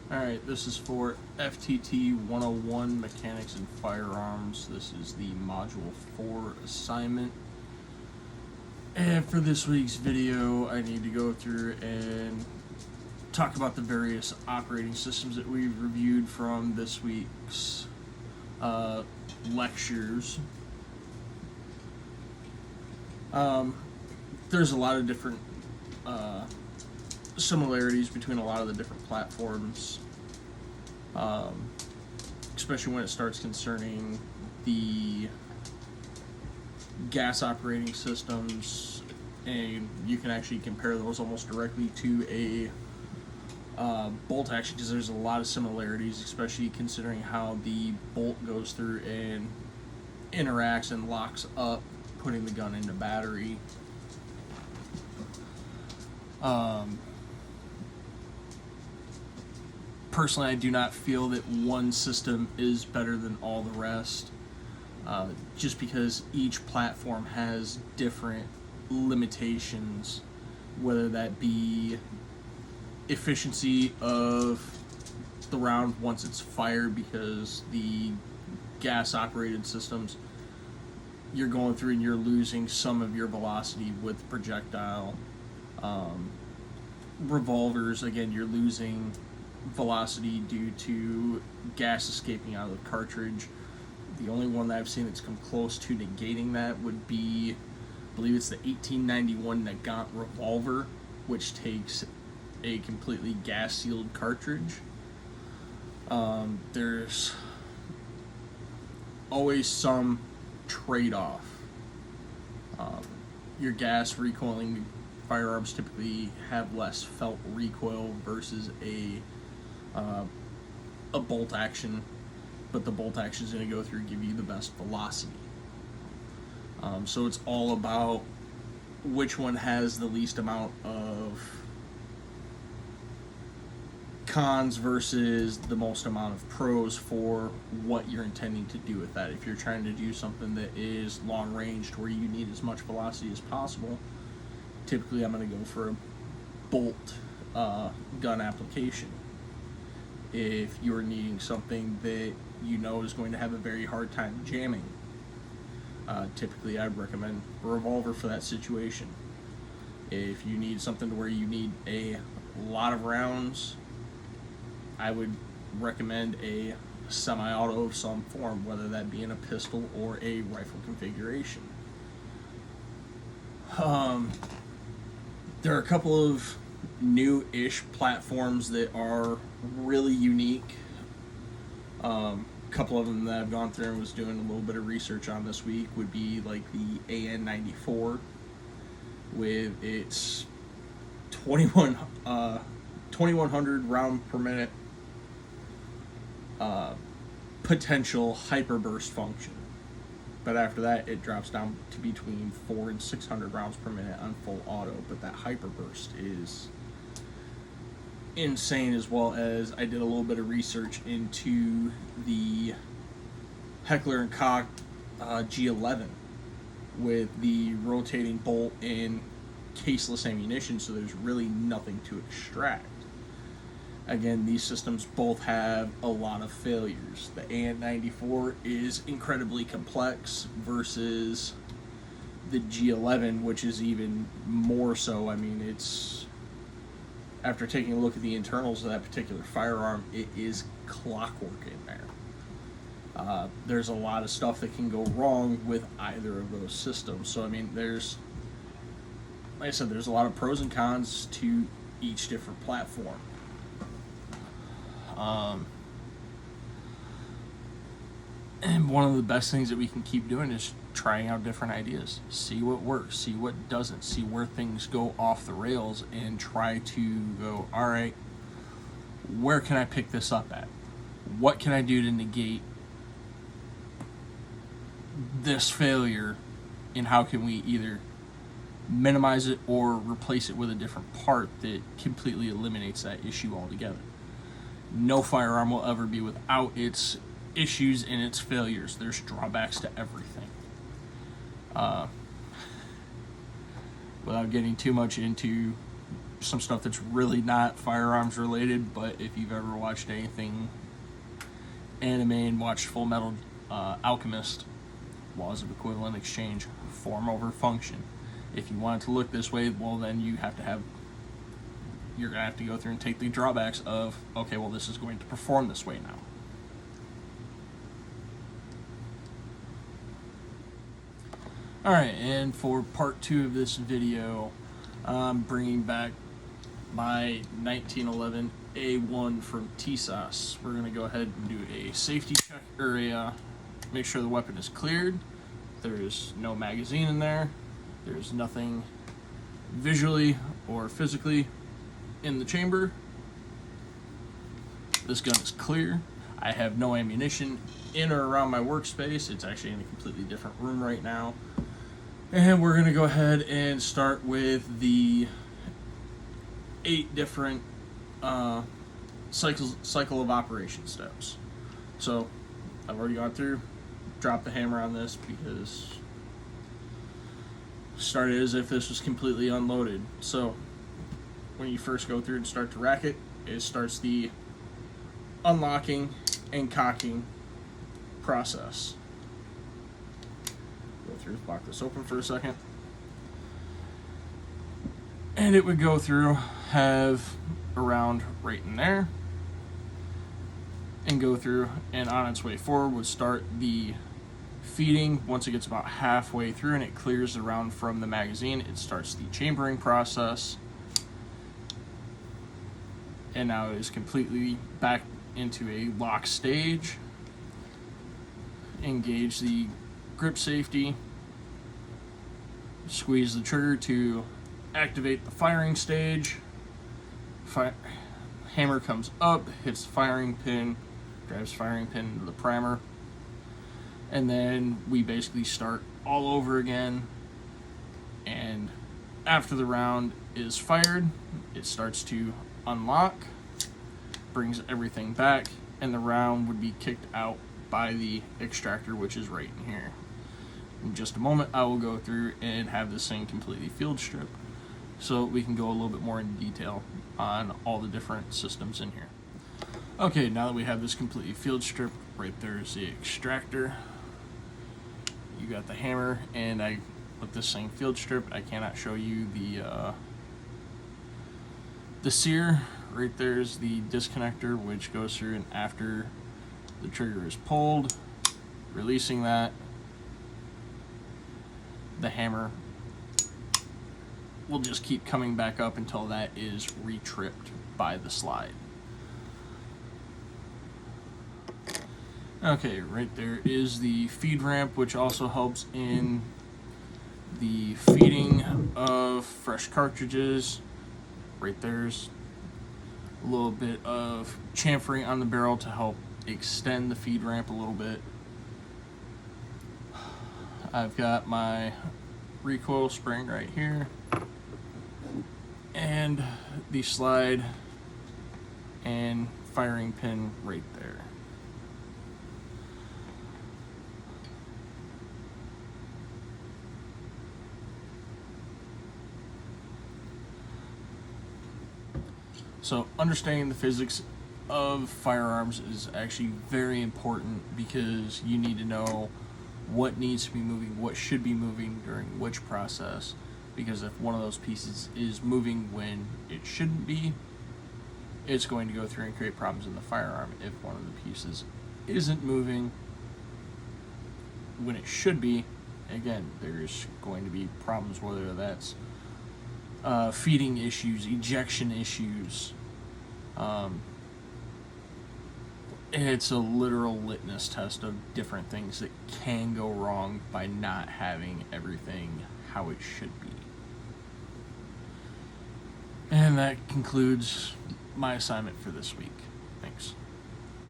Alright, this is for FTT 101 Mechanics and Firearms. This is the Module 4 assignment. And for this week's video, I need to go through and talk about the various operating systems that we've reviewed from this week's lectures. There's a lot of different similarities between a lot of the different platforms, especially when it starts concerning the gas operating systems, and you can actually compare those almost directly to a bolt action, because there's a lot of similarities, especially considering how the bolt goes through and interacts and locks up, putting the gun into battery. Personally, I do not feel that one system is better than all the rest, just because each platform has different limitations, whether that be efficiency of the round once it's fired, because the gas operated systems, you're going through and you're losing some of your velocity with projectile. Revolvers, again, you're losing velocity due to gas escaping out of the cartridge. The only one that I've seen that's come close to negating that would be, I believe it's the 1891 Nagant revolver, which takes a completely gas sealed cartridge. There's always some trade-off. Your gas recoiling firearms typically have less felt recoil versus a bolt action, but the bolt action is going to go through and give you the best velocity. So it's all about which one has the least amount of cons versus the most amount of pros for what you're intending to do with that. If you're trying to do something that is long range to where you need as much velocity as possible, typically I'm going to go for a bolt gun application. If you're needing something that you know is going to have a very hard time jamming, typically I'd recommend a revolver for that situation. If you need something to where you need a lot of rounds, I would recommend a semi-auto of some form, whether that be in a pistol or a rifle configuration. There are a couple of new-ish platforms that are really unique. A couple of them that I've gone through and was doing a little bit of research on this week would be like the AN-94 with its 2100 round per minute potential hyperburst function. But after that, it drops down to between 400 and 600 rounds per minute on full auto. But that hyperburst is insane, as well as I did a little bit of research into the Heckler & Koch G11 with the rotating bolt and caseless ammunition, so there's really nothing to extract. Again, these systems both have a lot of failures. The AN-94 is incredibly complex versus the G11, which is even more so. I mean, it's, after taking a look at the internals of that particular firearm, it is clockwork in there. There's a lot of stuff that can go wrong with either of those systems. So, I mean, there's, like I said, there's a lot of pros and cons to each different platform. And one of the best things that we can keep doing is trying out different ideas. See what works, see what doesn't, see where things go off the rails, and try to go, all right, where can I pick this up at? What can I do to negate this failure, and how can we either minimize it or replace it with a different part that completely eliminates that issue altogether. No firearm will ever be without its issues and its failures. There's drawbacks to everything. Without getting too much into some stuff that's really not firearms related, but if you've ever watched anything anime and watched Full Metal Alchemist, laws of equivalent exchange, form over function. If you want it to look this way, well, then you're going to have to go through and take the drawbacks of, okay, well, this is going to perform this way now. Alright, and for part 2 of this video, I'm bringing back my 1911 A1 from TSOS. We're going to go ahead and do a safety check, or make sure the weapon is cleared. There's no magazine in there. There's nothing visually or physically in the chamber. This gun is clear. I have no ammunition in or around my workspace. It's actually in a completely different room right now. And we're going to go ahead and start with the 8 different cycle of operation steps. So I've already gone through, dropped the hammer on this because started as if this was completely unloaded. So when you first go through and start to rack it, it starts the unlocking and cocking process. Go through, lock this open for a second. And it would go through, have a round right in there, and go through, and on its way forward would start the feeding. Once it gets about halfway through and it clears the round from the magazine, it starts the chambering process. And now it is completely back into a lock stage. Engage the grip safety. Squeeze the trigger to activate the firing stage. Hammer comes up, hits the firing pin, drives firing pin into the primer. And then we basically start all over again. And after the round is fired, it starts to unlock, brings everything back, and the round would be kicked out by the extractor, which is right in here. In just a moment, I will go through and have this thing completely field stripped so we can go a little bit more into detail on all the different systems in here. Okay, now that we have this completely field stripped, right there is the extractor. You got the hammer, and with this thing field stripped, I cannot show you the sear. Right there is the disconnector, which goes through, and after the trigger is pulled, releasing that, the hammer will just keep coming back up until that is retripped by the slide. Okay, right there is the feed ramp, which also helps in the feeding of fresh cartridges. Right there's a little bit of chamfering on the barrel to help extend the feed ramp a little bit. I've got my recoil spring right here, and the slide and firing pin right there. So understanding the physics of firearms is actually very important, because you need to know what needs to be moving, what should be moving during which process, because if one of those pieces is moving when it shouldn't be, it's going to go through and create problems in the firearm. If one of the pieces isn't moving when it should be, again, there's going to be problems, whether that's feeding issues, ejection issues. It's a literal litmus test of different things that can go wrong by not having everything how it should be. And that concludes my assignment for this week. Thanks.